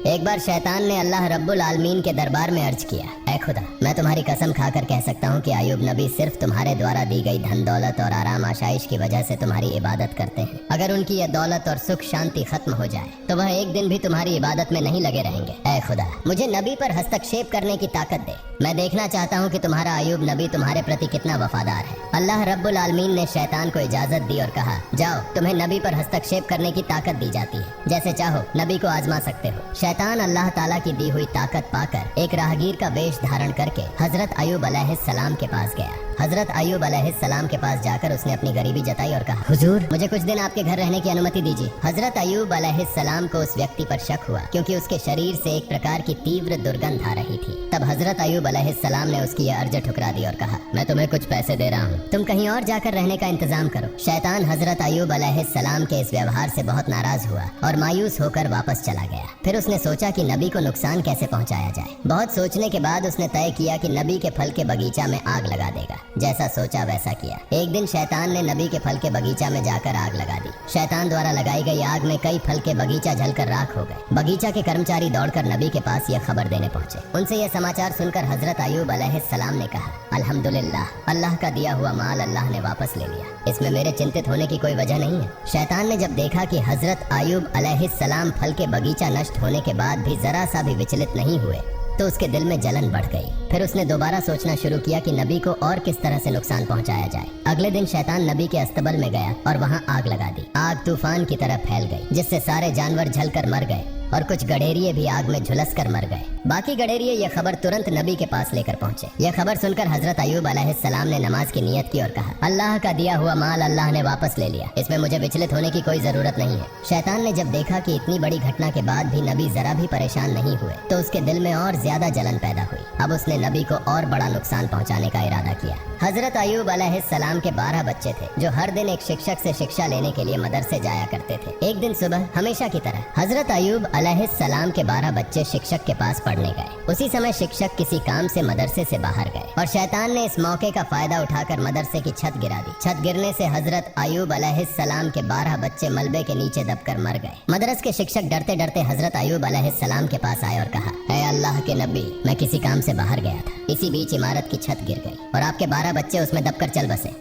एक बार शैतान ने अल्लाह रब्बुल आलमीन के दरबार में अर्ज किया, ऐ खुदा, मैं तुम्हारी कसम खाकर कह सकता हूँ कि अय्यूब नबी सिर्फ तुम्हारे द्वारा दी गई धन दौलत और आराम आशाइश की वजह से तुम्हारी इबादत करते हैं। अगर उनकी यह दौलत और सुख शांति खत्म हो जाए तो वह एक दिन भी तुम्हारी इबादत में नहीं लगे रहेंगे। ऐ खुदा, मुझे नबी पर हस्तक्षेप करने की ताकत दे। मैं देखना चाहता हूँ कि तुम्हारा अय्यूब नबी तुम्हारे प्रति कितना वफादार है। अल्लाह रब्बुल आलमीन ने शैतान को इजाजत दी और कहा, जाओ, तुम्हें नबी पर हस्तक्षेप करने की ताकत दी जाती है, जैसे चाहो नबी को आजमा सकते हो। शैतान अल्लाह ताला की दी हुई ताकत पाकर एक राहगीर का वेश धारण करके हजरत अय्यूब अलैहिस्सलाम के पास गया। हजरत अय्यूब अलैहिस्सलाम के पास जाकर उसने अपनी गरीबी जताई और कहा, हुजूर, मुझे कुछ दिन आपके घर रहने की अनुमति दीजिए। हजरत अय्यूब अलैहिस्सलाम को उस व्यक्ति पर शक हुआ क्योंकि उसके शरीर से एक प्रकार की तीव्र दुर्गंध आ रही थी। तब हजरत अय्यूब अलैहिस्सलाम ने उसकी यह अर्ज ठुकरा दी और कहा, मैं तुम्हें कुछ पैसे दे रहा हूँ, तुम कहीं और जाकर रहने का इंतजाम करो। शैतान हजरत अय्यूब अलैहिस्सलाम के इस व्यवहार से बहुत नाराज हुआ और मायूस होकर वापस चला गया। फिर उसने सोचा कि नबी को नुकसान कैसे पहुँचाया जाए। बहुत सोचने के बाद उसने तय किया कि नबी के फल के बगीचा में आग लगा देगा। जैसा सोचा वैसा किया। एक दिन शैतान ने नबी के फल के बगीचा में जाकर आग लगा दी। शैतान द्वारा लगाई गई आग में कई फल के बगीचा जलकर राख हो गए। बगीचा के कर्मचारी दौड़कर नबी के पास यह खबर देने पहुंचे। उनसे यह समाचार सुनकर हजरत अय्यूब अलैहिस्सलाम ने कहा, अल्हम्दुलिल्लाह, अल्लाह का दिया हुआ माल अल्लाह ने वापस ले लिया, इसमें मेरे चिंतित होने की कोई वजह नहीं है। शैतान ने जब देखा कि हजरत अय्यूब अलैहिस्सलाम फल के बगीचा नष्ट होने के बाद भी जरा सा भी विचलित नहीं हुए तो उसके दिल में जलन बढ़ गई। फिर उसने दोबारा सोचना शुरू किया कि नबी को और किस तरह से नुकसान पहुंचाया जाए। अगले दिन शैतान नबी के अस्तबल में गया और वहां आग लगा दी। आग तूफान की तरह फैल गई जिससे सारे जानवर जलकर मर गए और कुछ गडेरिये भी आग में झुलस कर मर गए। बाकी गडेरिये यह खबर तुरंत नबी के पास लेकर पहुंचे। यह खबर सुनकर हजरत अय्यूब अलैहिस्सलाम ने नमाज की नियत की और कहा, अल्लाह का दिया हुआ माल अल्लाह ने वापस ले लिया, इसमें मुझे विचलित होने की कोई जरूरत नहीं है। शैतान ने जब देखा कि इतनी बड़ी घटना के बाद भी नबी जरा भी परेशान नहीं हुए तो उसके दिल में और ज्यादा जलन पैदा हुई। अब उसने नबी को और बड़ा नुकसान पहुंचाने का इरादा किया। हजरत अय्यूब अलैहिस्सलाम के 12 बच्चे थे जो हर दिन एक शिक्षक से शिक्षा लेने के लिए मदरसे जाया करते थे। एक दिन सुबह हमेशा की तरह हजरत अय्यूब अलैहिस्सलाम के 12 बच्चे शिक्षक के पास पढ़ने गए। उसी समय शिक्षक किसी काम से मदरसे से बाहर गए और शैतान ने इस मौके का फायदा उठाकर मदरसे की छत गिरा दी। छत गिरने से हजरत अय्यूब अलैहिस्सलाम के 12 बच्चे मलबे के नीचे दबकर मर गए। मदरस के शिक्षक डरते डरते हजरत अय्यूब अलैहिस्सलाम के पास आए और कहा, ऐ अल्लाह के नबी, मैं किसी काम से बाहर गया था, इसी बीच इमारत की छत गिर गई और आपके 12 बच्चे उसमें दबकर चल बसे।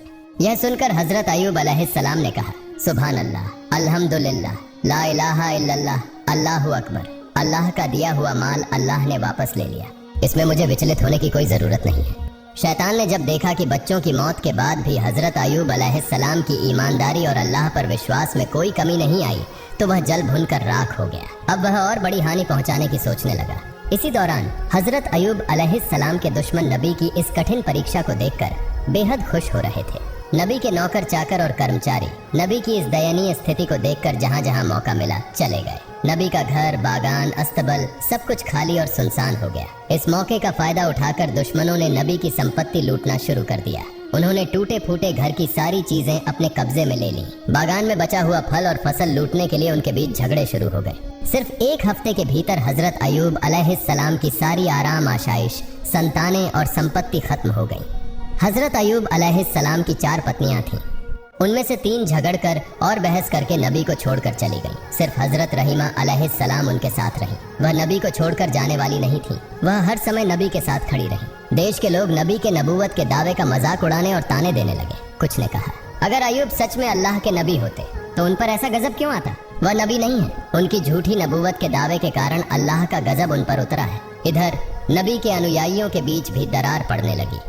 यह सुनकर हजरत अय्यूब अलैहिस्सलाम ने कहा, सुभान अल्लाह, अल्हम्दुलिल्लाह, ला इलाहा इल्लल्लाह, अल्लाहु अकबर, अल्लाह का दिया हुआ माल अल्लाह ने वापस ले लिया, इसमें मुझे विचलित होने की कोई जरूरत नहीं है। शैतान ने जब देखा कि बच्चों की मौत के बाद भी हजरत अय्यूब अलैहिस्सलाम की ईमानदारी और अल्लाह पर विश्वास में कोई कमी नहीं आई तो वह जल भुनकर राख हो गया। अब वह और बड़ी हानि पहुंचाने की सोचने लगा। इसी दौरान हजरत अय्यूब अलैहिस्सलाम के दुश्मन नबी की इस कठिन परीक्षा को देखकर बेहद खुश हो रहे थे। नबी के नौकर चाकर और कर्मचारी नबी की इस दयनीय स्थिति को देखकर जहां जहां मौका मिला चले गए। नबी का घर, बागान, अस्तबल सब कुछ खाली और सुनसान हो गया। इस मौके का फायदा उठाकर दुश्मनों ने नबी की संपत्ति लूटना शुरू कर दिया। उन्होंने टूटे फूटे घर की सारी चीजें अपने कब्जे में ले ली। बागान में बचा हुआ फल और फसल लूटने के लिए उनके बीच झगड़े शुरू हो गए। सिर्फ एक हफ्ते के भीतर हजरत अय्यूब अलैहिस्सलाम की सारी आराम आशाइश, संतानें और संपत्ति खत्म हो गई। हजरत अय्यूब अलैहिस्सलाम की 4 पत्नियां थीं। उनमें से 3 झगड़कर और बहस करके नबी को छोड़कर चली गईं। सिर्फ हजरत रहीमा अलैहिस्सलाम उनके साथ रहीं। वह नबी को छोड़कर जाने वाली नहीं थी। वह हर समय नबी के साथ खड़ी रही। देश के लोग नबी के नबूवत के दावे का मजाक उड़ाने और ताने देने लगे। कुछ ने कहा, अगर अय्यूब सच में अल्लाह के नबी होते तो उन पर ऐसा गजब क्यों आता? वह नबी नहीं है। उनकी झूठी नबूवत के दावे के कारण अल्लाह का गजब उन पर उतरा है। इधर नबी के अनुयायियों के बीच भी दरार पड़ने लगी।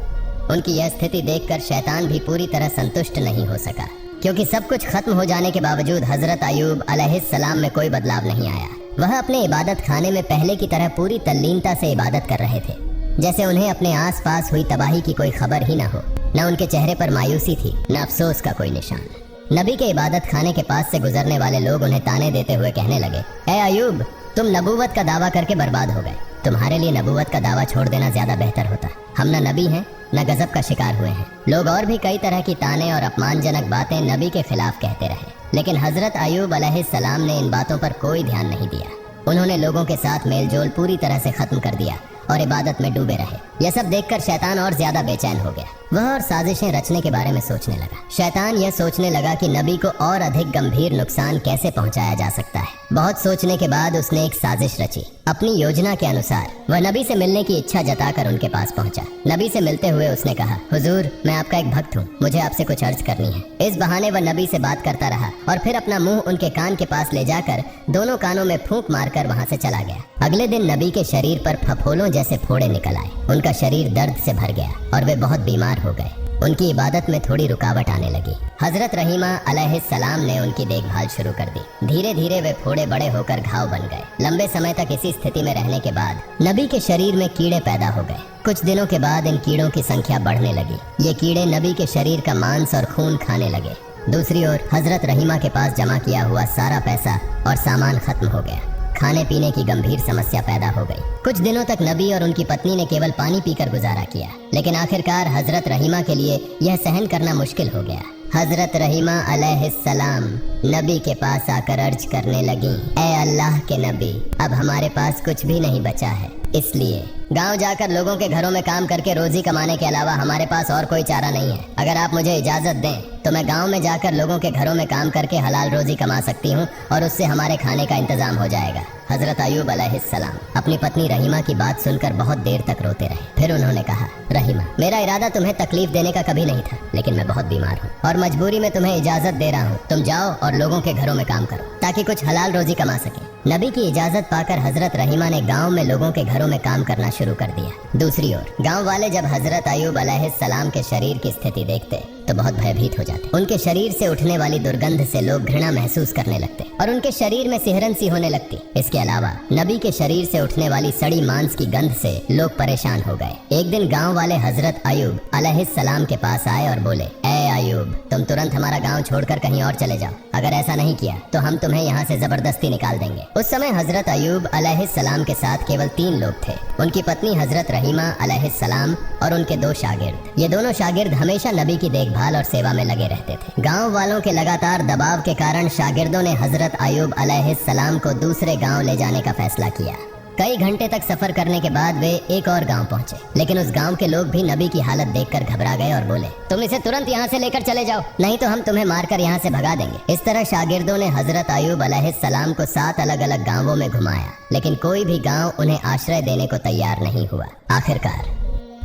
उनकी यह स्थिति देखकर शैतान भी पूरी तरह संतुष्ट नहीं हो सका, क्योंकि सब कुछ खत्म हो जाने के बावजूद हजरत अय्यूब अलैहिस्सलाम में कोई बदलाव नहीं आया। वह अपने इबादत खाने में पहले की तरह पूरी तल्लीनता से इबादत कर रहे थे, जैसे उन्हें अपने आसपास हुई तबाही की कोई खबर ही न हो। न उनके चेहरे पर मायूसी थी, न अफसोस का कोई निशान। नबी के इबादत खाने के पास से गुजरने वाले लोग उन्हें ताने देते हुए कहने लगे, ऐ अय्यूब, तुम नबूवत का दावा करके बर्बाद हो गए। तुम्हारे लिए नबूवत का दावा छोड़ देना ज्यादा बेहतर होता। हम न नबी हैं न गजब का शिकार हुए हैं। लोग और भी कई तरह की ताने और अपमानजनक बातें नबी के खिलाफ कहते रहे, लेकिन हजरत अय्यूब अलैहिस्सलाम ने इन बातों पर कोई ध्यान नहीं दिया। उन्होंने लोगों के साथ मेलजोल पूरी तरह से खत्म कर दिया और इबादत में डूबे रहे। यह सब देखकर शैतान और ज्यादा बेचैन हो गया। वह और साजिशें रचने के बारे में सोचने लगा। शैतान यह सोचने लगा कि नबी को और अधिक गंभीर नुकसान कैसे पहुंचाया जा सकता है। बहुत सोचने के बाद उसने एक साजिश रची। अपनी योजना के अनुसार वह नबी से मिलने की इच्छा जताकर उनके पास पहुंचा। नबी से मिलते हुए उसने कहा, हुजूर, मैं आपका एक भक्त हूँ, मुझे आपसे कुछ अर्ज करनी है। इस बहाने वह नबी से बात करता रहा और फिर अपना मुंह उनके कान के पास ले जाकर दोनों कानों में फूंक मारकर वहाँ से चला गया। अगले दिन नबी के शरीर पर फफोलों जैसे फोड़े निकल आए। उनका शरीर दर्द से भर गया और वे बहुत बीमार हो गए। उनकी इबादत में थोड़ी रुकावट आने लगी। हजरत रहीमा अलैहिस्सलाम ने उनकी देखभाल शुरू कर दी। धीरे धीरे वे फोड़े बड़े होकर घाव बन गए। लंबे समय तक इसी स्थिति में रहने के बाद नबी के शरीर में कीड़े पैदा हो गए। कुछ दिनों के बाद इन कीड़ों की संख्या बढ़ने लगी। ये कीड़े नबी के शरीर का मांस और खून खाने लगे। दूसरी ओर हजरत रहीमा के पास जमा किया हुआ सारा पैसा और सामान खत्म हो गया। खाने पीने की गंभीर समस्या पैदा हो गई। कुछ दिनों तक नबी और उनकी पत्नी ने केवल पानी पीकर गुजारा किया, लेकिन आखिरकार हजरत रहीमा के लिए यह सहन करना मुश्किल हो गया। हजरत रहीमा अलैहिस्सलाम नबी के पास आकर अर्ज करने लगी, ए अल्लाह के नबी, अब हमारे पास कुछ भी नहीं बचा है, इसलिए गांव जाकर लोगों के घरों में काम करके रोजी कमाने के अलावा हमारे पास और कोई चारा नहीं है। अगर आप मुझे इजाजत दें तो मैं गांव में जाकर लोगों के घरों में काम करके हलाल रोजी कमा सकती हूं और उससे हमारे खाने का इंतजाम हो जाएगा। हजरत अयूब अलैहिस्सलाम अपनी पत्नी रहीमा की बात सुनकर बहुत देर तक रोते रहे। फिर उन्होंने कहा, रहीमा, मेरा इरादा तुम्हें तकलीफ देने का कभी नहीं था, लेकिन मैं बहुत बीमार हूँ और मजबूरी में तुम्हें इजाजत दे रहा हूँ। तुम जाओ और लोगों के घरों में काम करो ताकि कुछ हलाल रोजी कमा सके। नबी की इजाजत पाकर हजरत रहीमा ने गांव में लोगों के घरों में काम करना शुरू कर दिया। दूसरी ओर गांव वाले जब हजरत अयूब अलैहिस्सलाम के शरीर की स्थिति देखते तो बहुत भयभीत हो जाते। उनके शरीर से उठने वाली दुर्गंध से लोग घृणा महसूस करने लगते और उनके शरीर में सिहरन सी होने लगती। इसके अलावा नबी के शरीर से उठने वाली सड़ी मांस की गंध से लोग परेशान हो गए। एक दिन गांव वाले हजरत अयूब अलैहिस्सलाम के पास आए और बोले, ए अयूब, तुम तुरंत हमारा गांव छोड़कर कहीं और चले जाओ। अगर ऐसा नहीं किया तो हम तुम्हें यहाँ से जबरदस्ती निकाल देंगे। उस समय हजरत अयूब अलैहिस्सलाम के साथ केवल 3 लोग थे, उनकी पत्नी हजरत रहीमा अलैहिस्सलाम और उनके 2 शागिर्द। ये दोनों शागिर्द हमेशा नबी की देखभाल और सेवा में लगे रहते थे। गांव वालों के लगातार दबाव के कारण शागिर्दों ने हजरत अयूब अलैहिस्सलाम को दूसरे गांव ले जाने का फैसला किया। कई घंटे तक सफर करने के बाद वे एक और गांव पहुंचे, लेकिन उस गांव के लोग भी नबी की हालत देखकर घबरा गए और बोले, तुम इसे तुरंत यहाँ से लेकर चले जाओ, नहीं तो हम तुम्हें मारकर यहाँ से भगा देंगे। इस तरह शागिर्दों ने हजरत अयूब अलैहिस्सलाम को 7 अलग अलग गांवों में घुमाया, लेकिन कोई भी गांव उन्हें आश्रय देने को तैयार नहीं हुआ। आखिरकार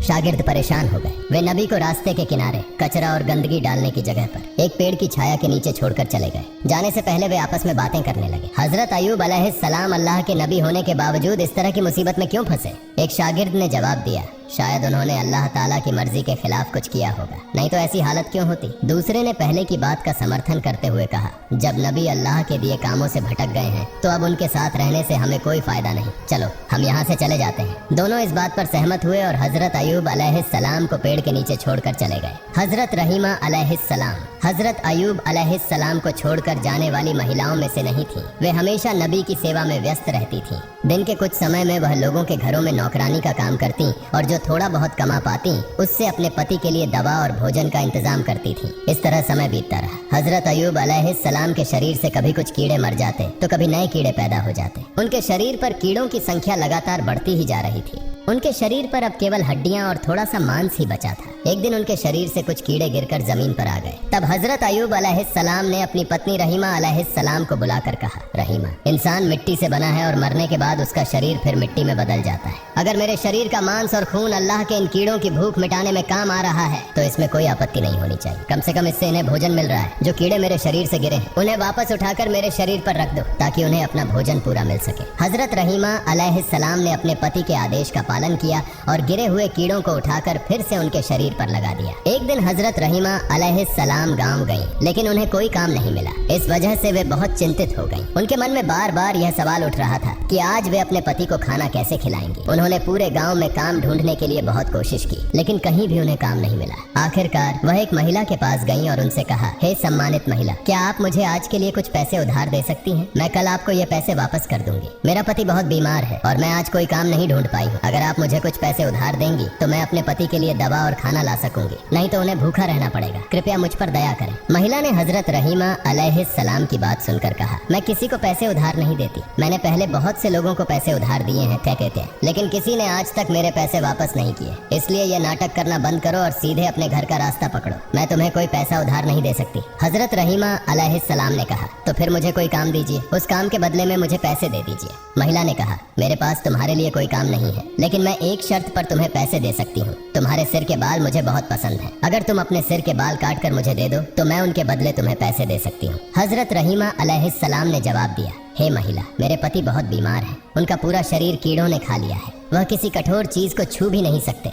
शागिर्द परेशान हो गए। वे नबी को रास्ते के किनारे कचरा और गंदगी डालने की जगह पर एक पेड़ की छाया के नीचे छोड़कर चले गए। जाने से पहले वे आपस में बातें करने लगे। हजरत अयूब अलैहिस्सलाम अल्लाह के नबी होने के बावजूद इस तरह की मुसीबत में क्यों फंसे? एक शागिर्द ने जवाब दिया, शायद उन्होंने अल्लाह ताला की मर्जी के खिलाफ कुछ किया होगा, नहीं तो ऐसी हालत क्यों होती। दूसरे ने पहले की बात का समर्थन करते हुए कहा, जब नबी अल्लाह के दिए कामों से भटक गए हैं तो अब उनके साथ रहने से हमें कोई फायदा नहीं, चलो हम यहाँ से चले जाते हैं। दोनों इस बात पर सहमत हुए और हजरत अयूब अलैहिस्सलाम को पेड़ के नीचे छोड़कर चले गए। हजरत रहीमा अलैहिस्सलाम हजरत अयूब अलैहिस्सलाम को छोड़कर जाने वाली महिलाओं में से नहीं थी। वे हमेशा नबी की सेवा में व्यस्त रहती थीं। दिन के कुछ समय में वह लोगों के घरों में नौकरानी का काम करती और जो थोड़ा बहुत कमा पाती उससे अपने पति के लिए दवा और भोजन का इंतजाम करती थी। इस तरह समय बीतता रहा। हजरत अयूब अलैहिस्सलाम के शरीर से कभी कुछ कीड़े मर जाते तो कभी नए कीड़े पैदा हो जाते। उनके शरीर पर कीड़ों की संख्या लगातार बढ़ती ही जा रही थी। उनके शरीर पर अब केवल हड्डियां और थोड़ा सा मांस ही बचा था। एक दिन उनके शरीर से कुछ कीड़े गिरकर जमीन पर आ गए। तब हजरत अयूब अलैहिस्सलाम ने अपनी पत्नी रहीमा अलैहिस्सलाम को बुलाकर कहा, रहीमा, इंसान मिट्टी से बना है और मरने के बाद उसका शरीर फिर मिट्टी में बदल जाता है। अगर मेरे शरीर का मांस और खून अल्लाह के इन कीड़ों की भूख मिटाने में काम आ रहा है तो इसमें कोई आपत्ति नहीं होनी चाहिए। कम से कम इससे इन्हें भोजन मिल रहा है। जो कीड़े मेरे शरीर से गिरे हैं उन्हें वापस उठाकर मेरे शरीर पर रख दो ताकि उन्हें अपना भोजन पूरा मिल सके। हजरत रहीमा अलैहिस्सलाम ने अपने पति के आदेश का पालन किया और गिरे हुए कीड़ों को उठाकर फिर से उनके शरीर पर लगा दिया। एक दिन हजरत रहीमा अलैहिस्सलाम गांव गईं, लेकिन उन्हें कोई काम नहीं मिला। इस वजह से वे बहुत चिंतित हो गईं। उनके मन में बार बार यह सवाल उठ रहा था कि आज वे अपने पति को खाना कैसे खिलाएंगी। उन्होंने पूरे गांव में काम ढूंढने के लिए बहुत कोशिश की, लेकिन कहीं भी उन्हें काम नहीं मिला। आखिरकार वह एक महिला के पास गईं और उनसे कहा, हे सम्मानित महिला, क्या आप मुझे आज के लिए कुछ पैसे उधार दे सकती हैं? मैं कल आपको ये पैसे वापस कर दूंगी। मेरा पति बहुत बीमार है और मैं आज कोई काम नहीं ढूंढ पाई हूँ। अगर आप मुझे कुछ पैसे उधार देंगी तो मैं अपने पति के लिए दवा और खाना ला सकूंगी, नहीं तो उन्हें भूखा रहना पड़ेगा। कृपया मुझ पर दया करें। महिला ने हजरत रहीमा अलैहिस्सलाम की बात सुनकर कहा, मैं किसी को पैसे उधार नहीं देती। मैंने पहले बहुत से लोगों को पैसे उधार दिए हैं, कहते हैं, लेकिन किसी ने आज तक मेरे पैसे वापस नहीं किए। इसलिए ये नाटक करना बंद करो और सीधे अपने घर का रास्ता पकड़ो। मैं तुम्हें कोई पैसा उधार नहीं दे सकती। हजरत रहीमा अलैहिस्सलाम ने कहा, तो फिर मुझे कोई काम दीजिए, उस काम के बदले में मुझे पैसे दे दीजिए। महिला ने कहा, मेरे पास तुम्हारे लिए कोई काम नहीं है, लेकिन मैं एक शर्त पर तुम्हें पैसे दे सकती हूँ। तुम्हारे सिर के बाल मुझे बहुत पसंद हैं। अगर तुम अपने सिर के बाल काट कर मुझे दे दो तो मैं उनके बदले तुम्हें पैसे दे सकती हूँ। हजरत रहीमा अलैहिस्सलाम ने जवाब दिया, हे महिला, मेरे पति बहुत बीमार हैं। उनका पूरा शरीर कीड़ों ने खा लिया है। वह किसी कठोर चीज को छू भी नहीं सकते।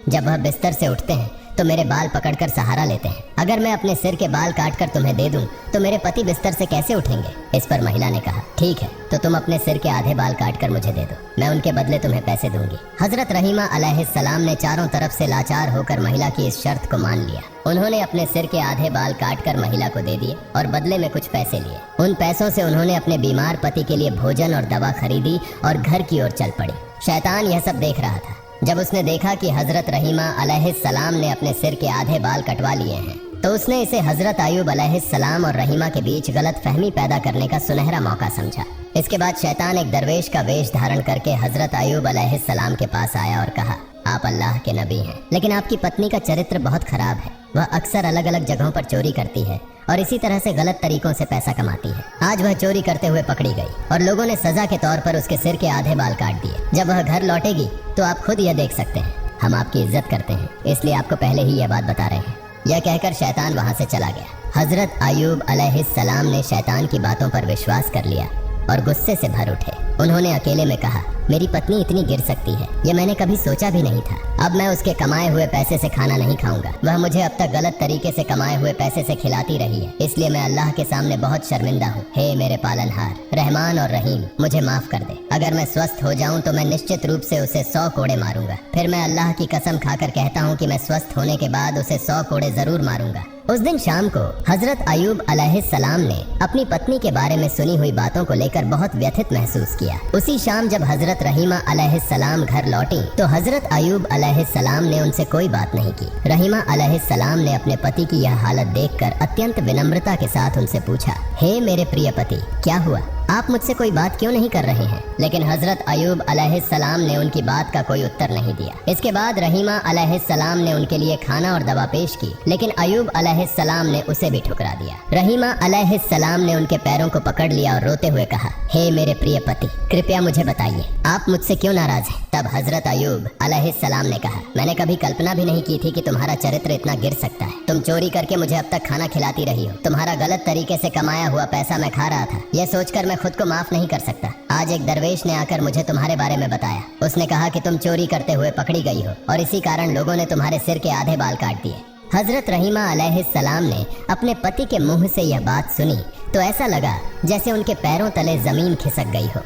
जब वह बिस्तर से उठते हैं तो मेरे बाल पकड़कर सहारा लेते हैं। अगर मैं अपने सिर के बाल काटकर तुम्हें दे दूं तो मेरे पति बिस्तर से कैसे उठेंगे? इस पर महिला ने कहा, ठीक है, तो तुम अपने सिर के आधे बाल काटकर मुझे दे दो, मैं उनके बदले तुम्हें पैसे दूंगी। हजरत रहीमा अलैहिस्सलाम ने चारों तरफ से लाचार होकर महिला की इस शर्त को मान लिया। उन्होंने अपने सिर के आधे बाल काटकर महिला को दे दिए और बदले में कुछ पैसे लिए। उन पैसों से उन्होंने अपने बीमार पति के लिए भोजन और दवा खरीदी और घर की ओर चल पड़ी। शैतान यह सब देख रहा था। जब उसने देखा कि हजरत रहीमा अलैहिस्सलाम ने अपने सिर के आधे बाल कटवा लिए हैं, तो उसने इसे हजरत अय्यूब अलैहिस्सलाम और रहीमा के बीच गलत फहमी पैदा करने का सुनहरा मौका समझा। इसके बाद शैतान एक दरवेश का वेश धारण करके हजरत अय्यूब अलैहिस्सलाम के पास आया और कहा, आप अल्लाह के नबी हैं, लेकिन आपकी पत्नी का चरित्र बहुत खराब है। वह अक्सर अलग अलग जगहों पर चोरी करती है और इसी तरह से गलत तरीकों से पैसा कमाती है। आज वह चोरी करते हुए पकड़ी गई और लोगों ने सजा के तौर पर उसके सिर के आधे बाल काट दिए। जब वह घर लौटेगी तो आप खुद यह देख सकते हैं। हम आपकी इज्जत करते हैं, इसलिए आपको पहले ही यह बात बता रहे हैं। यह कहकर शैतान वहां से चला गया। हजरत अय्यूब अलैहिस्सलाम ने शैतान की बातों पर विश्वास कर लिया और गुस्से से भर उठे। उन्होंने अकेले में कहा, मेरी पत्नी इतनी गिर सकती है, यह मैंने कभी सोचा भी नहीं था। अब मैं उसके कमाए हुए पैसे से खाना नहीं खाऊंगा। वह मुझे अब तक गलत तरीके से कमाए हुए पैसे से खिलाती रही है, इसलिए मैं अल्लाह के सामने बहुत शर्मिंदा हूँ। हे मेरे पालनहार रहमान और रहीम, मुझे माफ कर दे। अगर मैं स्वस्थ हो जाऊं तो मैं निश्चित रूप से उसे 100 कोड़े मारूंगा। फिर मैं अल्लाह की कसम खाकर कहता हूँ कि मैं स्वस्थ होने के बाद उसे 100 कोड़े जरूर मारूंगा। उस दिन शाम को हजरत अय्यूब अलैहिस्सलाम ने अपनी पत्नी के बारे में सुनी हुई बातों को लेकर बहुत व्यथित महसूस किया। उसी शाम जब हजरत रहीमा अलैहिस्सलाम घर लौटी तो हजरत अय्यूब अलैहिस्सलाम ने उनसे कोई बात नहीं की। रहीमा अलैहिस्सलाम ने अपने पति की यह हालत देखकर अत्यंत विनम्रता के साथ उनसे पूछा, हे मेरे प्रिय पति, क्या हुआ? आप मुझसे कोई बात क्यों नहीं कर रहे हैं? लेकिन हजरत अय्यूब अलैहिस्सलाम ने उनकी बात का कोई उत्तर नहीं दिया। इसके बाद रहीमा अलैहिस्सलाम ने उनके लिए खाना और दवा पेश की, लेकिन अय्यूब अलैहिस्सलाम ने उसे भी ठुकरा दिया। रहीमा अलैहिस्सलाम ने उनके पैरों को पकड़ लिया और रोते हुए कहा, हे मेरे प्रिय पति, कृपया मुझे बताइए, आप मुझसे क्यों नाराज हैं? तब हजरत अय्यूब अलैहिस्सलाम ने कहा, मैंने कभी कल्पना भी नहीं की थी कि तुम्हारा चरित्र इतना गिर सकता है। तुम चोरी करके मुझे अब तक खाना खिलाती रही हो। तुम्हारा गलत तरीके से कमाया हुआ पैसा मैं खा रहा था। यह सोचकर मैं खुद को माफ नहीं कर सकता। आज एक दरवेश ने आकर मुझे तुम्हारे बारे में बताया। उसने कहा कि तुम चोरी करते हुए पकड़ी गई हो और इसी कारण लोगों ने तुम्हारे सिर के आधे बाल काट दिए। हजरत रहीमा अलैहिस्सलाम ने अपने पति के मुंह से यह बात सुनी तो ऐसा लगा जैसे उनके पैरों तले जमीन खिसक गई हो।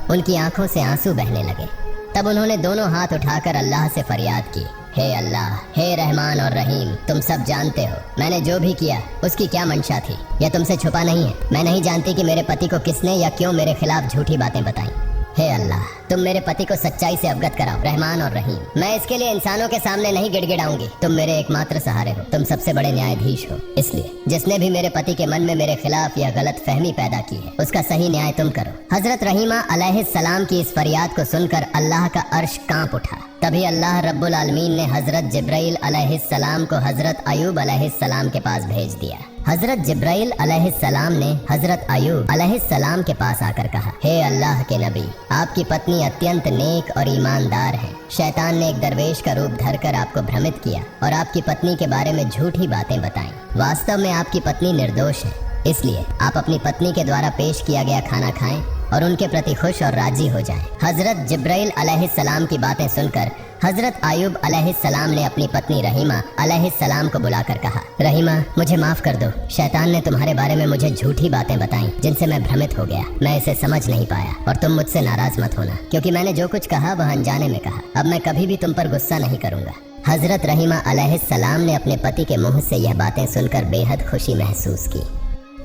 उनकी आंखों से आंसू बहने लगे। तब उन्होंने दोनों हाथ उठाकर अल्लाह से फरियाद की, हे अल्लाह, हे रहमान और रहीम, तुम सब जानते हो मैंने जो भी किया उसकी क्या मंशा थी। यह तुमसे छुपा नहीं है। मैं नहीं जानती कि मेरे पति को किसने या क्यों मेरे खिलाफ झूठी बातें बताई। हे अल्लाह, तुम मेरे पति को सच्चाई से अवगत कराओ, रहमान और रहीम। मैं इसके लिए इंसानों के सामने नहीं गिड़गिड़ाऊंगी। तुम मेरे एकमात्र सहारे हो, तुम सबसे बड़े न्यायाधीश हो। इसलिए जिसने भी मेरे पति के मन में मेरे खिलाफ यह गलत फहमी पैदा की है उसका सही न्याय तुम करो। हजरत रहीमा अलैहिस्सलाम की इस फरियाद को सुनकर अल्लाह का अर्श कांप उठा। तभी अल्लाह रब्बुल आलमीन ने हजरत जिब्राइल अलैहिस्सलाम को हजरत अय्यूब अलैहिस्सलाम के पास भेज दिया। हजरत जिब्राइल अलैहिस्सलाम ने हजरत अय्यूब अलैहिस्सलाम के पास आकर कहा, हे अल्लाह के नबी, आपकी पत्नी अत्यंत नेक और ईमानदार है। शैतान ने एक दरवेश का रूप धरकर आपको भ्रमित किया और आपकी पत्नी के बारे में झूठी बातें बताईं। वास्तव में आपकी पत्नी निर्दोष है। इसलिए आप अपनी पत्नी के द्वारा पेश किया गया खाना खाएं और उनके प्रति खुश और राजी हो जाएं। हजरत जिब्राइल अलैहिस्सलाम की बातें सुनकर हजरत अय्यूब अलैहिस्सलाम ने अपनी पत्नी रहीमा अलैहिस्सलाम को बुलाकर कहा, रहीमा, मुझे माफ कर दो। शैतान ने तुम्हारे बारे में मुझे झूठी बातें बताई जिनसे मैं भ्रमित हो गया। मैं इसे समझ नहीं पाया और तुम मुझसे नाराज मत होना, क्योंकि मैंने जो कुछ कहा वह अनजाने में कहा। अब मैं कभी भी तुम पर गुस्सा नहीं करूंगा। हजरत रहीमा अलैहिस्सलाम ने अपने पति के मुंह से यह बातें सुनकर बेहद खुशी महसूस की।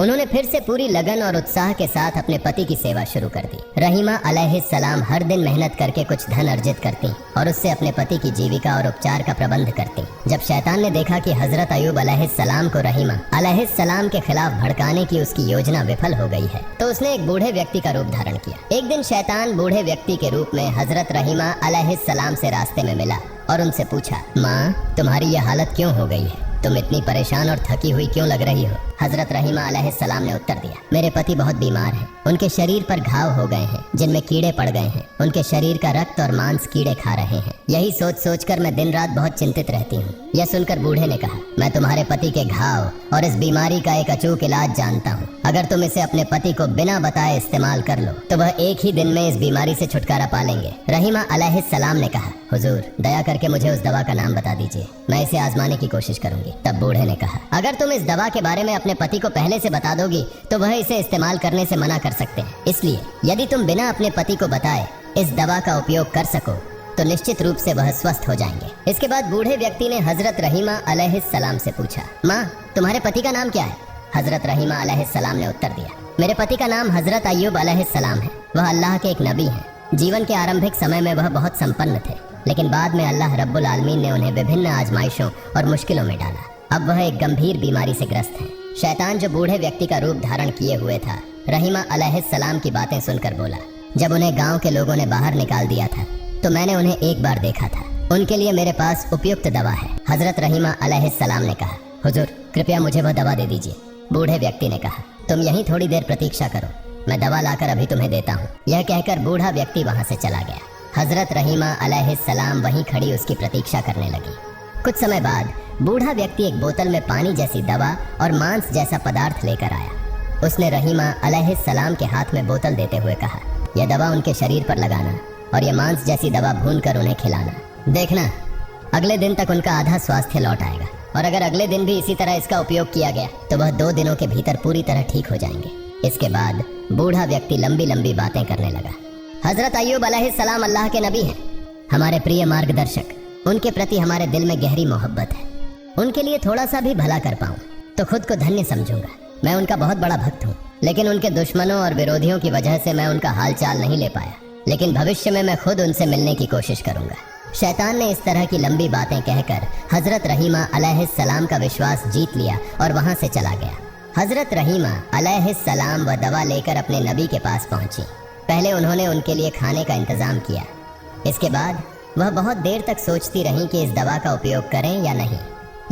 उन्होंने फिर से पूरी लगन और उत्साह के साथ अपने पति की सेवा शुरू कर दी। रहीमा अलैहिस्सलाम हर दिन मेहनत करके कुछ धन अर्जित करती और उससे अपने पति की जीविका और उपचार का प्रबंध करती। जब शैतान ने देखा कि हजरत अय्यूब अलैहिस्सलाम को रहीमा अलैहिस्सलाम के खिलाफ भड़काने की उसकी योजना विफल हो गई है, तो उसने एक बूढ़े व्यक्ति का रूप धारण किया। एक दिन शैतान बूढ़े व्यक्ति के रूप में हजरत रहीमा अलैहिस्सलाम से रास्ते में मिला और उनसे पूछा, माँ तुम्हारी यह हालत क्यों हो गई है? तुम इतनी परेशान और थकी हुई क्यों लग रही हो? हजरत रहीमा अलैहिस्सलाम ने उत्तर दिया, मेरे पति बहुत बीमार हैं। उनके शरीर पर घाव हो गए हैं जिनमें कीड़े पड़ गए हैं। उनके शरीर का रक्त और मांस कीड़े खा रहे हैं। यही सोच सोच कर मैं दिन रात बहुत चिंतित रहती हूँ। यह सुनकर बूढ़े ने कहा, मैं तुम्हारे पति के घाव और इस बीमारी का एक अचूक इलाज जानता हूँ। अगर तुम इसे अपने पति को बिना बताए इस्तेमाल कर लो तो वह एक ही दिन में इस बीमारी से छुटकारा पा लेंगे। रहीमा अलैहिस्सलाम ने कहा, हुजूर दया करके मुझे उस दवा का नाम बता दीजिए, मैं इसे आजमाने की कोशिश करूंगी। तब बूढ़े ने कहा, अगर तुम इस दवा के बारे में अपने पति को पहले से बता दोगी तो वह इसे इस्तेमाल करने से मना कर सकते हैं। इसलिए यदि तुम बिना अपने पति को बताए इस दवा का उपयोग कर सको तो निश्चित रूप से वह स्वस्थ हो जाएंगे। इसके बाद बूढ़े व्यक्ति ने हजरत रहीमा अलैहिस्सलाम से पूछा, माँ तुम्हारे पति का नाम क्या है? हजरत रहीमा अलैहिस्सलाम ने उत्तर दिया, मेरे पति का नाम हजरत अय्यूब अलैहिस्सलाम है। वह अल्लाह के एक नबी हैं। जीवन के आरंभिक समय में वह बहुत संपन्न थे, लेकिन बाद में अल्लाह रब्बुल आलमीन ने उन्हें विभिन्न आजमाइशों और मुश्किलों में डाला। अब वह एक गंभीर बीमारी से ग्रस्त हैं। शैतान जो बूढ़े व्यक्ति का रूप धारण किए हुए था, रहीमा अलैहिस्सलाम की बातें सुनकर बोला, जब उन्हें गांव के लोगों ने बाहर निकाल दिया था तो मैंने उन्हें एक बार देखा था। उनके लिए मेरे पास उपयुक्त दवा है। हजरत रहीमा अलैहिस्सलाम ने कहा, हुजूर कृपया मुझे वह दवा दे दीजिए। बूढ़े व्यक्ति ने कहा, तुम यहीं थोड़ी देर प्रतीक्षा करो, मैं दवा लाकर अभी तुम्हें देता हूँ। यह कहकर बूढ़ा व्यक्ति वहाँ से चला गया। हजरत रहीमा अलैहिस्सलाम वहीं खड़ी उसकी प्रतीक्षा करने लगी। कुछ समय बाद बूढ़ा व्यक्ति एक बोतल में पानी जैसी दवा और मांस जैसा पदार्थ लेकर आया। उसने रहीमा अलैहिस्सलाम के हाथ में बोतल देते हुए कहा, यह दवा उनके शरीर पर लगाना और यह मांस जैसी दवा भूनकर उन्हें खिलाना। देखना अगले दिन तक उनका आधा स्वास्थ्य लौट आएगा, और अगर अगले दिन भी इसी तरह इसका उपयोग किया गया तो वह 2 दिनों के भीतर पूरी तरह ठीक हो जाएंगे। इसके बाद बूढ़ा व्यक्ति लंबी लंबी बातें करने लगा। हजरत अय्यूब अलैहिस्सलाम अल्लाह के नबी हैं, हमारे प्रिय मार्गदर्शक। उनके प्रति हमारे दिल में गहरी मोहब्बत है। उनके लिए थोड़ा सा भी भला कर पाऊं तो खुद को धन्य समझूंगा। मैं उनका बहुत बड़ा भक्त हूँ, लेकिन उनके दुश्मनों और विरोधियों की वजह से मैं उनका हाल चाल नहीं ले पाया। लेकिन भविष्य में मैं खुद उनसे मिलने की कोशिश करूंगा। शैतान ने इस तरह की लंबी बातें कहकर हजरत रहीमा अलैहिस्सलाम का विश्वास जीत लिया और वहां से चला गया। हजरत रहीमा अलैहिस्सलाम वह दवा लेकर अपने नबी के पास पहुंची। पहले उन्होंने उनके लिए खाने का इंतजाम किया। इसके बाद वह बहुत देर तक सोचती रहीं कि इस दवा का उपयोग करें या नहीं,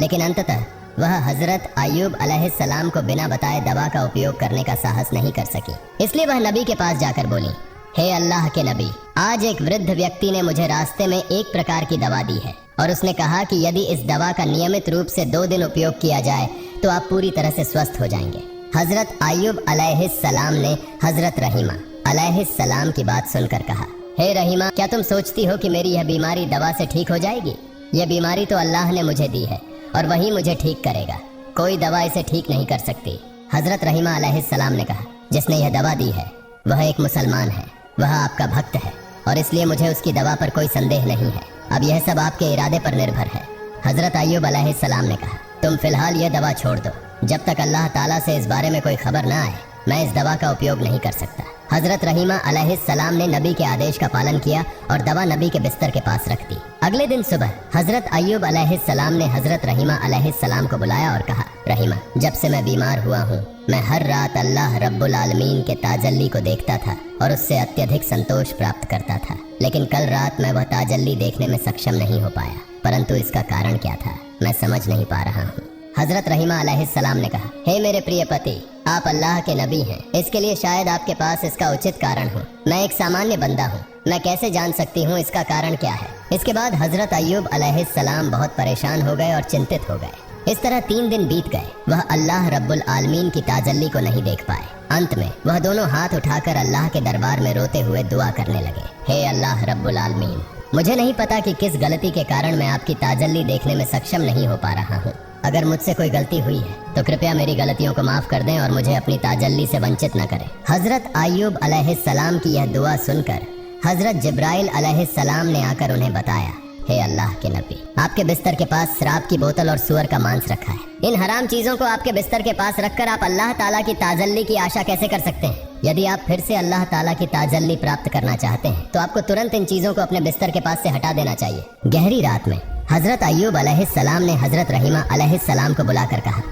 लेकिन अंततः वह हजरत अय्यूब अलैहिस्सलाम को बिना बताए दवा का उपयोग करने का साहस नहीं कर सकी। इसलिए वह नबी के पास जाकर बोली, हे अल्लाह के नबी, आज एक वृद्ध व्यक्ति ने मुझे रास्ते में एक प्रकार की दवा दी है और उसने कहा कि यदि इस दवा का नियमित रूप से 2 दिन उपयोग किया जाए तो आप पूरी तरह से स्वस्थ हो जाएंगे। हजरत अय्यूब अलैहिस्सलाम ने हजरत रहीमा अलैहिस्सलाम की बात सुनकर कहा, हे रहीमा, क्या तुम सोचती हो कि मेरी यह बीमारी दवा से ठीक हो जाएगी? यह बीमारी तो अल्लाह ने मुझे दी है और वही मुझे ठीक करेगा। कोई दवा इसे ठीक नहीं कर सकती। हजरत रहीमा अलैहिस्सलाम ने कहा, जिसने यह दवा दी है वह एक मुसलमान है, वह आपका भक्त है और इसलिए मुझे उसकी दवा पर कोई संदेह नहीं है। अब यह सब आपके इरादे पर निर्भर है। हजरत अय्यूब अलैहिस्सलाम ने कहा, तुम फिलहाल यह दवा छोड़ दो। जब तक अल्लाह ताला से इस बारे में कोई खबर ना आए मैं इस दवा का उपयोग नहीं कर सकता। हजरत रहीमा अलैहिस्सलाम ने नबी के आदेश का पालन किया और दवा नबी के बिस्तर के पास रख दी। अगले दिन सुबह हजरत अय्यूब अलैहिस्सलाम ने हजरत रहीमा अलैहिस्सलाम को बुलाया और कहा, रहीमा, जब से मैं बीमार हुआ हूँ मैं हर रात अल्लाह रब्बुल आलमीन के ताजल्ली को देखता था और उससे अत्यधिक संतोष प्राप्त करता था, लेकिन कल रात मैं वह ताजल्ली देखने में सक्षम नहीं हो पाया। परंतु इसका कारण क्या था मैं समझ नहीं पा रहा हूँ। हजरत रहीमा अलैहिस्सलाम ने कहा, हे मेरे प्रिय पति, आप अल्लाह के नबी हैं, इसके लिए शायद आपके पास इसका उचित कारण हो। मैं एक सामान्य बंदा हूँ, मैं कैसे जान सकती हूँ इसका कारण क्या है। इसके बाद हजरत अय्यूब अलैहिस्सलाम बहुत परेशान हो गए और चिंतित हो गए। इस तरह 3 दिन बीत गए। वह अल्लाह रब्बुल आलमीन की ताजल्ली को नहीं देख पाए। अंत में वह दोनों हाथ उठाकर अल्लाह के दरबार में रोते हुए दुआ करने लगे, हे अल्लाह रब्बुल आलमीन, मुझे नहीं पता कि किस गलती के कारण मैं आपकी ताजल्ली देखने में सक्षम नहीं हो पा रहा हूँ। अगर मुझसे कोई गलती हुई है तो कृपया मेरी गलतियों को माफ कर दें और मुझे अपनी ताजल्ली से वंचित न करें। हजरत अय्यूब अलैहिस्सलाम की यह दुआ सुनकर हजरत जिब्राइल अलैहिस्सलाम ने आकर उन्हें बताया हे अल्लाह के नबी, आपके बिस्तर के पास शराब की बोतल और सुअर का मांस रखा है। इन हराम चीजों को आपके बिस्तर के पास रखकर आप अल्लाह ताला की ताजल्ली की आशा कैसे कर सकते हैं? यदि आप फिर से अल्लाह ताला की ताजल्ली प्राप्त करना चाहते हैं तो आपको तुरंत इन चीजों को अपने बिस्तर के पास से हटा देना चाहिए। गहरी रात में हजरत अय्यूब अलैहिस्सलाम ने हजरत रहीमा अलैहिस्सलाम को बुलाकर कहा,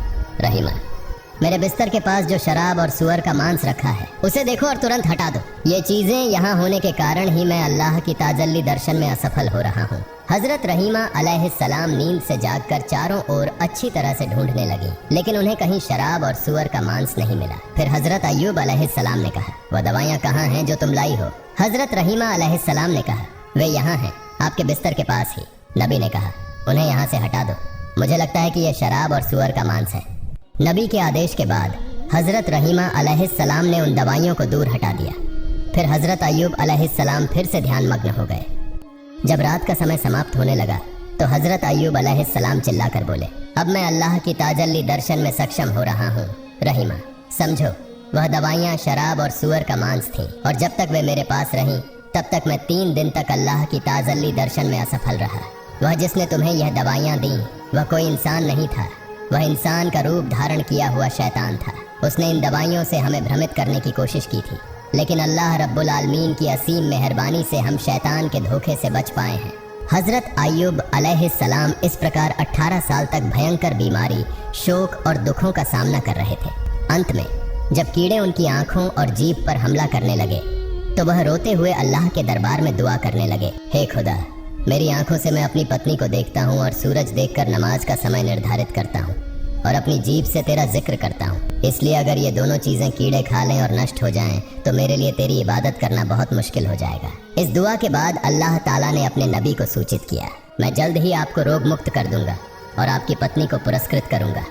रहीमा, मेरे बिस्तर के पास जो शराब और सुअर का मांस रखा है उसे देखो और तुरंत हटा दो। ये चीजें यहाँ होने के कारण ही मैं अल्लाह की ताजल्ली दर्शन में असफल हो रहा हूँ। हजरत रहीमा अलैहिस्सलाम नींद से जागकर चारों ओर अच्छी तरह से ढूंढने लगी, लेकिन उन्हें कहीं शराब और सुअर का मांस नहीं मिला। फिर हजरत अय्यूब अलैहिस्सलाम ने कहा, वह दवाइयाँ कहाँ हैं जो तुम लाई हो? हजरत रहीमा अलैहिस्सलाम ने कहा, वे यहाँ हैं, आपके बिस्तर के पास ही। नबी ने कहा, उन्हें यहाँ से हटा दो, मुझे लगता है कि यह शराब और सुअर का मांस है। नबी के आदेश के बाद हजरत रहीमा अलैहिस्सलाम ने उन दवाइयों को दूर हटा दिया। फिर हजरत अय्यूब अलैहिस्सलाम फिर से ध्यान मग्न हो गए। जब रात का समय समाप्त होने लगा तो हजरत अय्यूब अलैहिस्सलाम चिल्लाकर बोले, अब मैं अल्लाह की ताजल्ली दर्शन में सक्षम हो रहा हूँ। रहीमा, समझो, वह दवाइयाँ शराब और सुअर का मांस थी और जब तक वे मेरे पास रहीं तब तक मैं 3 दिन तक अल्लाह की ताजल्ली दर्शन में असफल रहा। वह जिसने तुम्हें यह दवाइयाँ दी वह कोई इंसान नहीं था, वह इंसान का रूप धारण किया हुआ शैतान था। उसने इन दवाइयों से हमें भ्रमित करने की कोशिश की थी, लेकिन अल्लाह रब्बुल आलमीन की असीम मेहरबानी से हम शैतान के धोखे से बच पाए हैं। हजरत अय्यूब अलैहिस्सलाम इस प्रकार 18 साल तक भयंकर बीमारी, शोक और दुखों का सामना कर रहे थे। अंत में जब कीड़े उनकी आंखों और जीभ पर हमला करने लगे तो वह रोते हुए अल्लाह के दरबार में दुआ करने लगे, हे खुदा, मेरी आंखों से मैं अपनी पत्नी को देखता हूँ और सूरज देखकर नमाज का समय निर्धारित करता हूँ और अपनी जीभ से तेरा जिक्र करता हूँ। इसलिए अगर ये दोनों चीज़ें कीड़े खा लें और नष्ट हो जाएं तो मेरे लिए तेरी इबादत करना बहुत मुश्किल हो जाएगा। इस दुआ के बाद अल्लाह ताला ने अपने नबी को सूचित किया, मैं जल्द ही आपको रोग मुक्त कर दूंगा और आपकी पत्नी को पुरस्कृत करूंगा।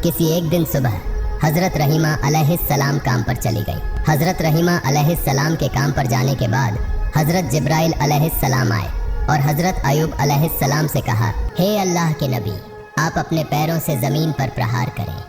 किसी एक दिन सुबह हजरत रहीमा अलैहिस्सलाम काम पर चली गई। हजरत रहीमा अलैहिस्सलाम के काम पर जाने के बाद हजरत जिब्राइल अलैहिस्सलाम आए और हजरत अय्यूब अलैहिस्सलाम से कहा, हे अल्लाह के नबी, आप अपने पैरों से जमीन पर प्रहार करें।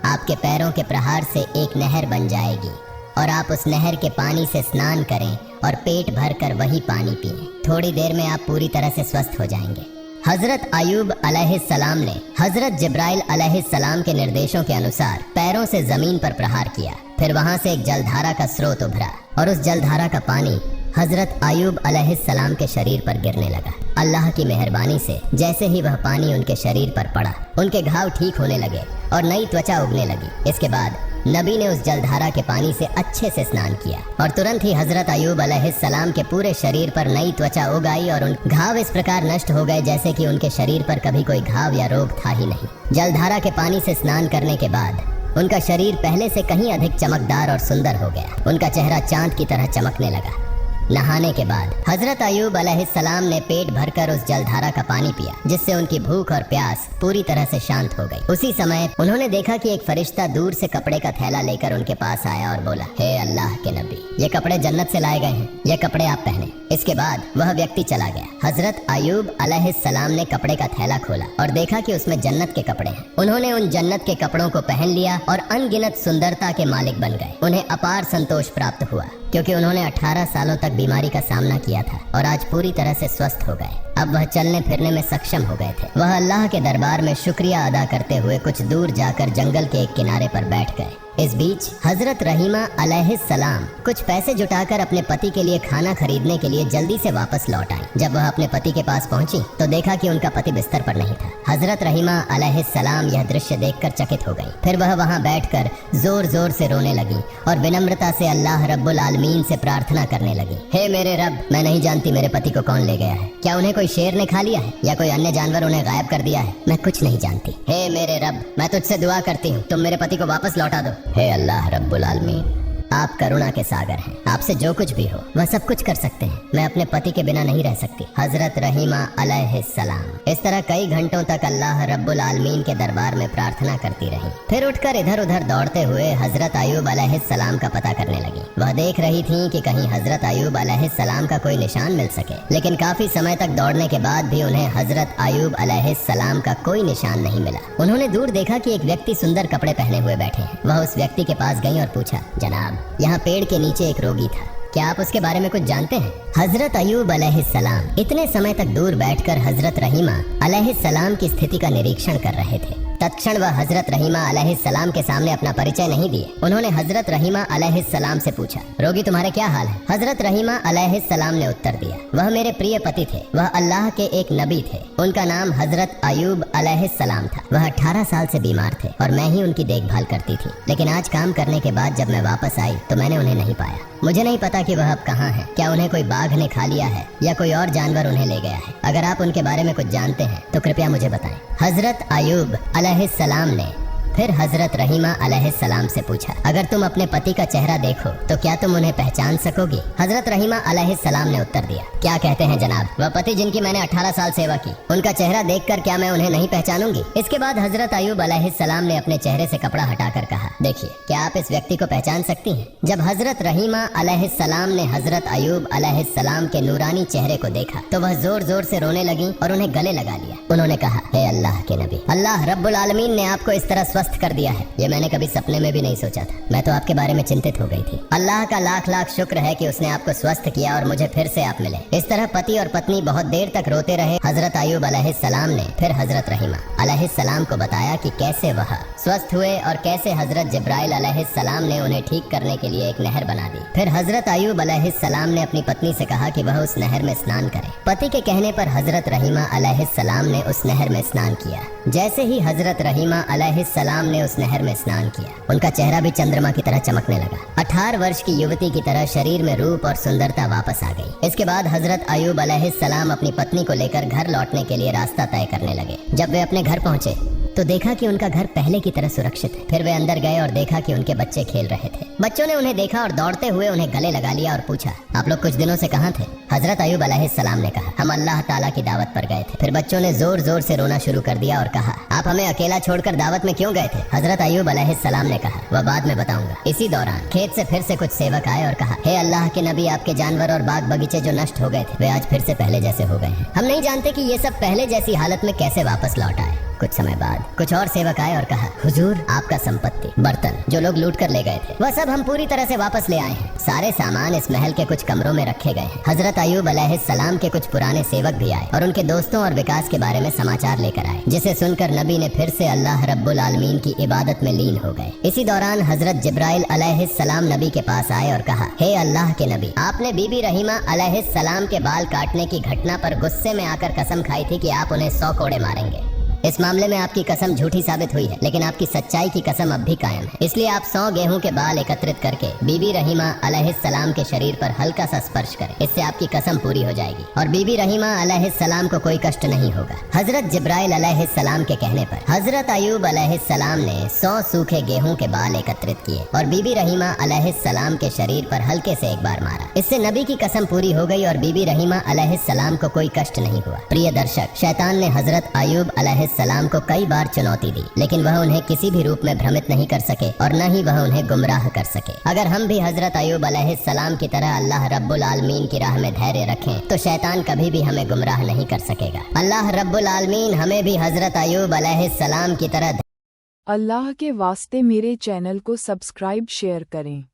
आपके पैरों के प्रहार से एक नहर बन जाएगी और आप उस नहर के पानी से स्नान करें और पेट भर कर वही पानी पिएं। थोड़ी देर में आप पूरी तरह से स्वस्थ हो जाएंगे। हजरत अय्यूब अलैहिस्सलाम ने हजरत जिब्राइल अलैहिस्सलाम के निर्देशों के अनुसार पैरों से जमीन पर प्रहार किया। फिर वहां से एक जलधारा का स्रोत उभरा और उस जलधारा का पानी हजरत अय्यूब अलैहिस्सलाम के शरीर पर गिरने लगा। अल्लाह की मेहरबानी से जैसे ही वह पानी उनके शरीर पर पड़ा, उनके घाव ठीक होने लगे और नई त्वचा उगने लगी। इसके बाद नबी ने उस जलधारा के पानी से अच्छे से स्नान किया और तुरंत ही हजरत अय्यूब अलैहिस्सलाम के पूरे शरीर पर नई त्वचा उग आई और उन घाव इस प्रकार नष्ट हो गए जैसे कि उनके शरीर पर कभी कोई घाव या रोग था ही नहीं। जलधारा के पानी से स्नान करने के बाद उनका शरीर पहले से कहीं अधिक चमकदार और सुंदर हो गया। उनका चेहरा चांद की तरह चमकने लगा। नहाने के बाद हजरत अय्यूब अलैहिस्सलाम ने पेट भरकर उस जलधारा का पानी पिया, जिससे उनकी भूख और प्यास पूरी तरह से शांत हो गई। उसी समय उन्होंने देखा कि एक फरिश्ता दूर से कपड़े का थैला लेकर उनके पास आया और बोला, हे अल्लाह के नबी, ये कपड़े जन्नत से लाए गए हैं, ये कपड़े आप पहने। इसके बाद वह व्यक्ति चला गया। हजरत अय्यूब अलैहिस्सलाम ने कपड़े का थैला खोला और देखा कि उसमें जन्नत के कपड़े हैं। उन्होंने उन जन्नत के कपड़ों को पहन लिया और अनगिनत सुंदरता के मालिक बन गए। उन्हें अपार संतोष प्राप्त हुआ क्योंकि उन्होंने 18 सालों तक बीमारी का सामना किया था और आज पूरी तरह से स्वस्थ हो गए। अब वह चलने फिरने में सक्षम हो गए थे। वह अल्लाह के दरबार में शुक्रिया अदा करते हुए कुछ दूर जाकर जंगल के एक किनारे पर बैठ गए। इस बीच हजरत रहीमा अलैहिस्सलाम कुछ पैसे जुटाकर अपने पति के लिए खाना खरीदने के लिए जल्दी से वापस लौट आई। जब वह अपने पति के पास पहुंची तो देखा कि उनका पति बिस्तर पर नहीं था। हजरत रहीमा अलैहिस्सलाम यह दृश्य देखकर चकित हो गई। फिर वह वहां बैठकर जोर जोर से रोने लगी और विनम्रता से अल्लाह रब्बुल आलमीन से प्रार्थना करने लगी, हे मेरे रब, मैं नहीं जानती मेरे पति को कौन ले गया है। क्या उन्हें कोई शेर ने खा लिया है या कोई अन्य जानवर उन्हें गायब कर दिया है? मैं कुछ नहीं जानती। हे मेरे रब, मैं तुझसे दुआ करती हूँ, तुम मेरे पति को वापस लौटा दो। हे अल्लाह रब्बुल आलमीन, आप करुणा के सागर हैं। आपसे जो कुछ भी हो वह सब कुछ कर सकते हैं। मैं अपने पति के बिना नहीं रह सकती। हजरत रहीमा अलैहिस्सलाम इस तरह कई घंटों तक अल्लाह रब्बुल आलमीन के दरबार में प्रार्थना करती रही। फिर उठकर इधर उधर दौड़ते हुए हजरत अय्यूब अलैहिस्सलाम का पता करने लगी। वह देख रही थी कि कहीं हजरत अय्यूब अलैहिस्सलाम का कोई निशान मिल सके, लेकिन काफी समय तक दौड़ने के बाद भी उन्हें हजरत अय्यूब अलैहिस्सलाम का कोई निशान नहीं मिला। उन्होंने दूर देखा कि एक व्यक्ति सुंदर कपड़े पहने हुए बैठे हैं। वह उस व्यक्ति के पास गई और पूछा, जनाब, यहाँ पेड़ के नीचे एक रोगी था, क्या आप उसके बारे में कुछ जानते हैं? हजरत अयूब अलैहिस्सलाम इतने समय तक दूर बैठकर हजरत रहीमा अलैहिस्सलाम की स्थिति का निरीक्षण कर रहे थे। तत्क्षण वह हजरत रहीमा अलैहिस्सलाम के सामने अपना परिचय नहीं दिए। उन्होंने हजरत रहीमा अलैहिस्सलाम से पूछा, रोगी तुम्हारे क्या हाल है? हजरत रहीमा अलैहिस्सलाम ने उत्तर दिया, वह मेरे प्रिय पति थे, वह अल्लाह के एक नबी थे, उनका नाम हजरत अयूब अलैहिस्सलाम था। वह 18 साल से बीमार थे और मैं ही उनकी देखभाल करती थी, लेकिन आज काम करने के बाद जब मैं वापस आई तो मैंने उन्हें नहीं पाया। मुझे नहीं पता कि वह अब कहाँ है। क्या उन्हें कोई बाघ ने खा लिया है या कोई और जानवर उन्हें ले गया है? अगर आप उनके बारे में कुछ जानते हैं तो कृपया मुझे बताएं। हजरत अयूब अलैहिस्सलाम ने फिर हजरत रहीमा अलैहिस्सलाम से पूछा, अगर तुम अपने पति का चेहरा देखो तो क्या तुम उन्हें पहचान सकोगी? हजरत रहीमा अलैहिस्सलाम ने उत्तर दिया, क्या कहते हैं जनाब, वह पति जिनकी मैंने 18 साल सेवा की, उनका चेहरा देखकर क्या मैं उन्हें नहीं पहचानूंगी? इसके बाद हजरत अयूब अलैहिस्सलाम ने अपने चेहरे से कपड़ा हटाकर कहा, देखिए क्या आप इस व्यक्ति को पहचान सकती हैं? जब हजरत रहीमा अलैहिस्सलाम ने हजरत अयूब अलैहिस्सलाम के नूरानी चेहरे को देखा तो वह जोर जोर से रोने लगी और उन्हें गले लगा लिया। उन्होंने कहा, हे अल्लाह के नबी, अल्लाह रब्बुल आलमीन ने आपको इस तरह स्वस्थ कर दिया है, ये मैंने कभी सपने में भी नहीं सोचा था। मैं तो आपके बारे में चिंतित हो गई थी। अल्लाह का लाख लाख शुक्र है कि उसने आपको स्वस्थ किया और मुझे फिर से आप मिले। इस तरह पति और पत्नी बहुत देर तक रोते रहे। हजरत अयूब अलैहिस्सलाम ने फिर हजरत रहीमा अलैहिस्सलाम को बताया कि कैसे वह स्वस्थ हुए और कैसे हजरत जिब्राइल अलैहिस्सलाम ने उन्हें ठीक करने के लिए एक नहर बना दी। फिर हजरत अयूब अलैहिस्सलाम ने अपनी पत्नी से कहा कि वह उस नहर में स्नान करे। पति के कहने पर हजरत रहीमा अलैहिस्सलाम ने उस नहर में स्नान किया। जैसे ही हजरत रहीमा अलैहिस्सलाम ने उस नहर में स्नान किया, उनका चेहरा भी चंद्रमा की तरह चमकने लगा। 18 वर्ष की युवती की तरह शरीर में रूप और सुंदरता वापस आ गई। इसके बाद हजरत अयूब अलैहिस्सलाम अपनी पत्नी को लेकर घर लौटने के लिए रास्ता तय करने लगे। जब वे अपने घर पहुंचे तो देखा कि उनका घर पहले की तरह सुरक्षित है। फिर वे अंदर गए और देखा कि उनके बच्चे खेल रहे थे। बच्चों ने उन्हें देखा और दौड़ते हुए उन्हें गले लगा लिया और पूछा, आप लोग कुछ दिनों से कहाँ थे? हजरत अयूब अलैहिस्सलाम ने कहा, हम अल्लाह ताला की दावत पर गए थे। फिर बच्चों ने जोर जोर से रोना शुरू कर दिया और कहा, आप हमें अकेला छोड़कर दावत में क्यों गए थे? हजरत अयूब अलैहिस्सलाम ने कहा, वह बाद में बताऊंगा। इसी दौरान खेत से फिर से कुछ सेवक आए और कहा, हे अल्लाह के नबी, आपके जानवर और बाग बगीचे जो नष्ट हो गए थे वे आज फिर से पहले जैसे हो गए हैं। हम नहीं जानते कि ये सब पहले जैसी हालत में कैसे वापस लौट आए। कुछ समय बाद कुछ और सेवक आए और कहा, हुजूर, आपका संपत्ति, बर्तन जो लोग लूट कर ले गए थे वह सब हम पूरी तरह से वापस ले आए हैं। सारे सामान इस महल के कुछ कमरों में रखे गए हैं। हजरत अयूब अलैहिस्सलाम के कुछ पुराने सेवक भी आए और उनके दोस्तों और विकास के बारे में समाचार लेकर आए, जिसे सुनकर नबी ने फिर से अल्लाह रब्बुल आलमीन की इबादत में लीन हो गए। इसी दौरान हजरत जिब्राइल अलैहिस्सलाम नबी के पास आए और कहा, हे अल्लाह के नबी, आपने बीबी रहीमा अलैहिस्सलाम के बाल काटने की घटना पर गुस्से में आकर कसम खाई थी कि आप उन्हें 100 कोड़े मारेंगे। इस मामले में आपकी कसम झूठी साबित हुई है, लेकिन आपकी सच्चाई की कसम अब भी कायम है। इसलिए आप 100 गेहूं के बाल एकत्रित करके बीबी रहीमा अलैहिस्सलाम के शरीर पर हल्का सा स्पर्श करें। इससे आपकी कसम पूरी हो जाएगी और बीबी रहीमा अलैहिस्सलाम को कोई कष्ट नहीं होगा। हजरत जिब्राइल अलैहिस्सलाम के कहने पर हजरत अयूब अलैहिस्सलाम ने 100 सूखे गेहूं के बाल एकत्रित किए और बीबी रहीमा अलैहिस्सलाम के शरीर पर हल्के से एक बार मारा। इससे नबी की कसम पूरी हो गई और बीबी रहीमा अलैहिस्सलाम को कोई कष्ट नहीं हुआ। प्रिय दर्शक, शैतान ने हजरत अयूब अलैहिस्सलाम को कई बार चुनौती दी, लेकिन वह उन्हें किसी भी रूप में भ्रमित नहीं कर सके और न ही वह उन्हें गुमराह कर सके। अगर हम भी हजरत अयूब अलैहिस्सलाम की तरह अल्लाह रब्बुल आलमीन की राह में धैर्य रखें तो शैतान कभी भी हमें गुमराह नहीं कर सकेगा। अल्लाह रब्बुल आलमीन हमें भी हजरत अयूब अलैहिस्सलाम की तरह अल्लाह के वास्ते मेरे चैनल को सब्सक्राइब शेयर करें।